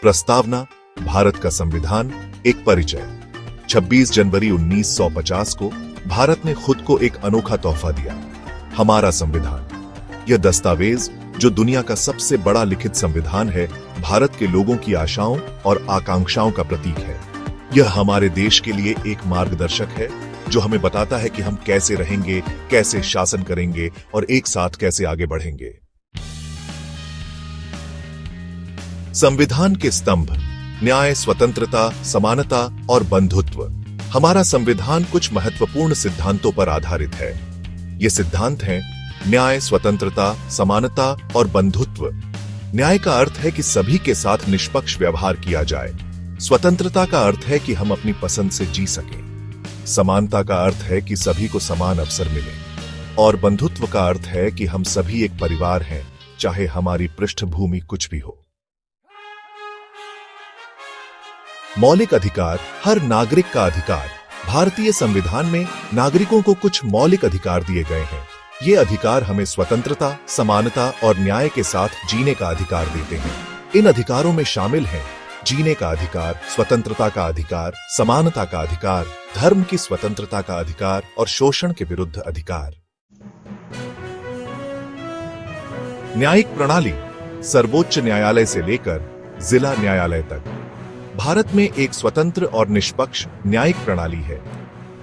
प्रस्तावना, भारत का संविधान, एक परिचय। 26 जनवरी 1950 को भारत ने खुद को एक अनोखा तोहफा दिया, हमारा संविधान। यह दस्तावेज, जो दुनिया का सबसे बड़ा लिखित संविधान है, भारत के लोगों की आशाओं और आकांक्षाओं का प्रतीक है। यह हमारे देश के लिए एक मार्गदर्शक है, जो हमें बताता है कि हम कैसे रहेंगे, कैसे शासन करेंगे और एक साथ कैसे आगे बढ़ेंगे। संविधान के स्तंभ: न्याय, स्वतंत्रता, समानता और बंधुत्व। हमारा संविधान कुछ महत्वपूर्ण सिद्धांतों पर आधारित है। ये सिद्धांत हैं न्याय, स्वतंत्रता, समानता और बंधुत्व। न्याय का अर्थ है कि सभी के साथ निष्पक्ष व्यवहार किया जाए। स्वतंत्रता का अर्थ है कि हम अपनी पसंद से जी सकें। समानता का अर्थ है कि सभी को समान अवसर मिले। और बंधुत्व का अर्थ है कि हम सभी एक परिवार हैं, चाहे हमारी पृष्ठभूमि कुछ भी हो। मौलिक अधिकार: हर नागरिक का अधिकार। भारतीय संविधान में नागरिकों को कुछ मौलिक अधिकार दिए गए हैं। ये अधिकार हमें स्वतंत्रता, समानता और न्याय के साथ जीने का अधिकार देते हैं। इन अधिकारों में शामिल हैं जीने का अधिकार, स्वतंत्रता का अधिकार, समानता का अधिकार, धर्म की स्वतंत्रता का अधिकार और शोषण के विरुद्ध अधिकार। न्यायिक प्रणाली: सर्वोच्च न्यायालय से लेकर जिला न्यायालय तक भारत में एक स्वतंत्र और निष्पक्ष न्यायिक प्रणाली है।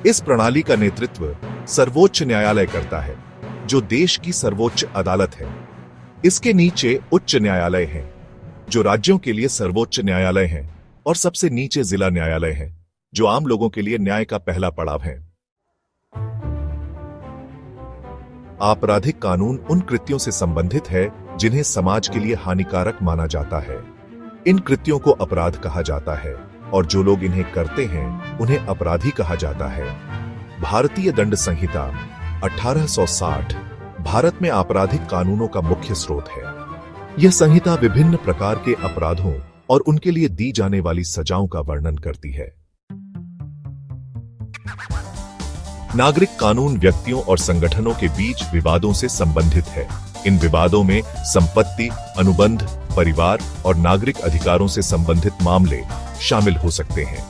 इस प्रणाली का नेतृत्व सर्वोच्च न्यायालय करता है, जो देश की सर्वोच्च अदालत है। इसके नीचे उच्च न्यायालय हैं, जो राज्यों के लिए सर्वोच्च न्यायालय हैं, और सबसे नीचे जिला न्यायालय हैं, जो आम लोगों के लिए न्याय का पहला पड़ाव है। आपराधिक कानून उन कृत्यों से संबंधित है जिन्हें समाज के लिए हानिकारक माना जाता है। इन कृत्यों को अपराध कहा जाता है और जो लोग इन्हें करते हैं उन्हें अपराधी कहा जाता है। भारतीय दंड संहिता 1860 भारत में आपराधिक कानूनों का मुख्य स्रोत है। यह संहिता विभिन्न प्रकार के अपराधों और उनके लिए दी जाने वाली सजाओं का वर्णन करती है। नागरिक कानून व्यक्तियों और संगठनों के बीच विवादों से संबंधित है। इन विवादों में संपत्ति, अनुबंध, परिवार और नागरिक अधिकारों से संबंधित मामले शामिल हो सकते हैं।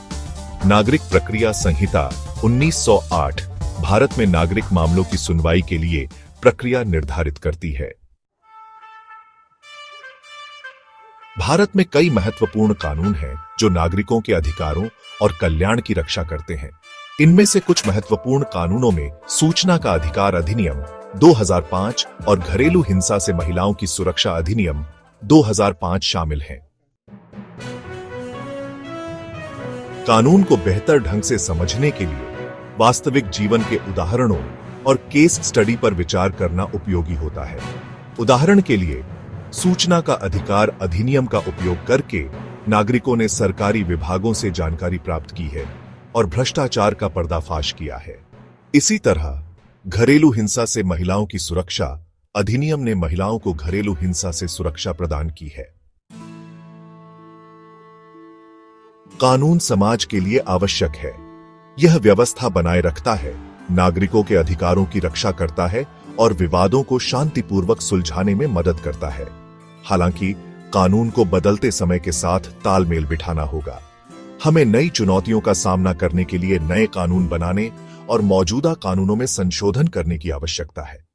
नागरिक प्रक्रिया संहिता 1908 भारत में नागरिक मामलों की सुनवाई के लिए प्रक्रिया निर्धारित करती है। भारत में कई महत्वपूर्ण कानून हैं जो नागरिकों के अधिकारों और कल्याण की रक्षा करते हैं। इनमें से कुछ महत्वपूर्ण कानूनों में सूचना का अधिकार अधिनियम 2005 और घरेलू हिंसा से महिलाओं की सुरक्षा अधिनियम 2005 शामिल हैं। कानून को बेहतर ढंग से समझने के लिए वास्तविक जीवन के उदाहरणों और केस स्टडी पर विचार करना उपयोगी होता है। उदाहरण के लिए, सूचना का अधिकार अधिनियम का उपयोग करके नागरिकों ने सरकारी विभागों से जानकारी प्राप्त की है और भ्रष्टाचार का पर्दाफाश किया है। इसी तरह घरेलू हिंसा से महिलाओं की सुरक्षा अधिनियम ने महिलाओं को घरेलू हिंसा से सुरक्षा प्रदान की है। कानून समाज के लिए आवश्यक है। यह व्यवस्था बनाए रखता है, नागरिकों के अधिकारों की रक्षा करता है और विवादों को शांतिपूर्वक सुलझाने में मदद करता है। हालांकि कानून को बदलते समय के साथ तालमेल बिठाना होगा। हमें नई चुनौतियों का सामना करने के लिए नए कानून बनाने और मौजूदा कानूनों में संशोधन करने की आवश्यकता है।